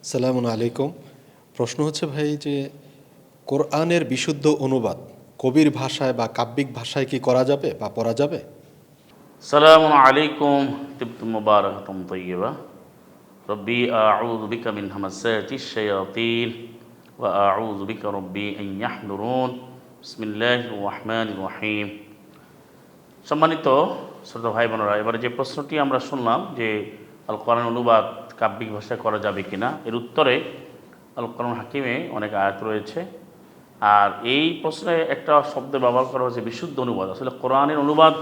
সালামু আলাইকুম। প্রশ্ন হচ্ছে ভাই যে কোরআনের বিশুদ্ধ অনুবাদ কবির ভাষায় বা কাব্যিক ভাষায় কি করা যাবে বা পড়া যাবে? সালামু আলাইকুম তিবতুম মুবারাকাতুম তাইয়্যিবা রব্বি আউযু বিকা মিন হামাযাতিশ শায়াতিন ওয়া আউযু বিকা রব্বি আন ইয়াহদুরুন বিসমিল্লাহির রহমানির রহিম। সম্মানিত শ্রোতা ভাই বোনেরা, এবারে যে প্রশ্নটি আমরা শুনলাম যে আল কোরআন অনুবাদ কাব্যিক ভাষায় করা যাবে কিনা, এর উত্তরে আল কোরআন হাকিমে অনেক আয়াত রয়েছে। আর এই প্রশ্নে একটা শব্দ ব্যবহার করা হয়েছে বিশুদ্ধ অনুবাদ। আসলে কোরআনের অনুবাদ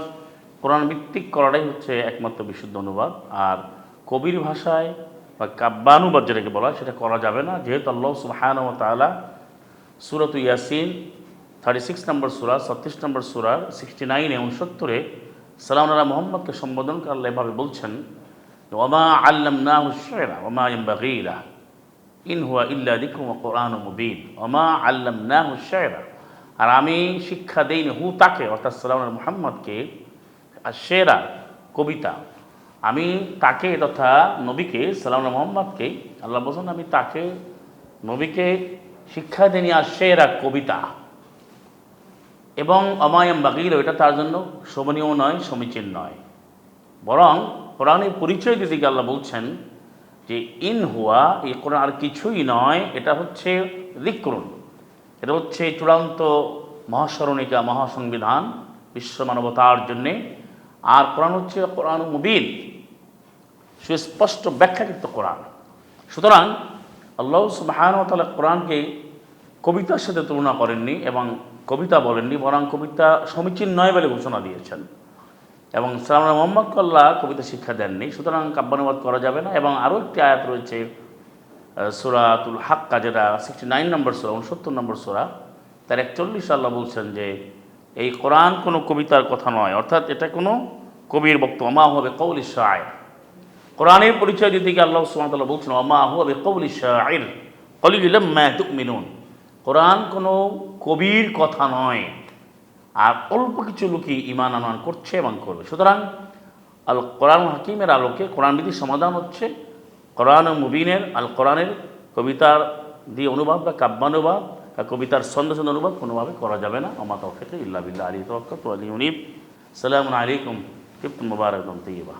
কোরআন ভিত্তিক করাটাই হচ্ছে একমাত্র বিশুদ্ধ অনুবাদ। আর কবির ভাষায় বা কাব্যানুবাদ যেটাকে বলা হয় সেটা করা যাবে না, যেহেতু আল্লাহ সুবহানাহু ওয়া তাআলা সূরাত ইয়াসিন 36 নম্বর সূরা, 36 নম্বর সূরার 69 69 সালাম আলা মুহাম্মদকে সম্বোধন করে আল্লাহ এভাবে বলছেন, ওয়ামা আল্লামনাহু শি'রা ওয়ামা ইয়ানবাগী লাহু ইন হুয়া ইল্লা যিকরুন ওয়া কুরআনুম মুবিন। ওয়ামা আল্লামনাহু শি'রা, আর আমি শিক্ষা দেইনি হু তাকে, অর্থাৎ সালাম আলা মুহাম্মদকে, আর শেরা কবিতা, আমি তাকে তথা নবীকে সালাম আলা মুহাম্মদকে, আল্লাহ বলছেন আমি তাকে নবীকে শিক্ষা দেনি আর শেরা কবিতা, এবং অমায়াম বাগিল, এটা তার জন্য শোভনীয় নয়, সমীচীন নয়। বরং কোরআনের পরিচয় দিতে গিয়ে আল্লাহ বলছেন যে ইন হুয়া, এই কোরআন আর কিছুই নয়, এটা হচ্ছে যিকরুন, এটা হচ্ছে চূড়ান্ত মহাস্মরণিকা, মহাসংবিধান বিশ্ব মানবতার জন্যে। আর কোরআন হচ্ছে কোরআন মুবিন, সুস্পষ্ট ব্যাখ্যাকৃত কোরআন। সুতরাং আল্লাহ সুবহানাহু ওয়া তাআলা কোরআনকে কবিতার সাথে তুলনা করেননি এবং কবিতা বলেননি, বরং কবিতা সমীচীন নয় বলে ঘোষণা দিয়েছেন। এবং সালাম আলা মুহাম্মদকে আল্লাহ কবিতা শিক্ষা দেননি, সুতরাং কাব্যানুবাদ করা যাবে না। এবং আরও একটি আয়াত রয়েছে সূরাতুল হাক্কা, যেটা 69 নম্বর সূরা, 69 নম্বর সূরা, তার 41 আল্লাহ বলছেন যে এই কোরআন কোনো কবিতার কথা নয়, অর্থাৎ এটা কোনো কবির বক্তব্য। ওমা হুয়া বিকাউলি শাইর, কোরআনের পরিচয় দিতে গিয়ে আল্লাহ সুবহানাহু ওয়া তাআলা বলছেন ওমা হুয়া বিকাউলি শাইর কলিলাম মা তুমিনুন, কোরআন কোনো কবির কথা নয়, আর অল্প কিছু লোকই ঈমান আনয়ন করছে এবং করবে। সুতরাং আল কোরআন হাকিমের আলোকে কোরআন বিধির সমাধান হচ্ছে কোরআন মুবিনের, আল কোরআনের কবিতার দিয়ে অনুবাদ বা কাব্যানুবাদ বা কবিতার ছন্দ অনুবাদ কোনোভাবে করা যাবে না। ওমা তাওফীকি ইল্লা বিল্লাহ, আলাইহি তাওয়াক্কালতু ওয়া ইলাইহি উনীব। সালামু আলাইকুম, তিবতুম মুবারাকাতুম তাইয়্যিবা।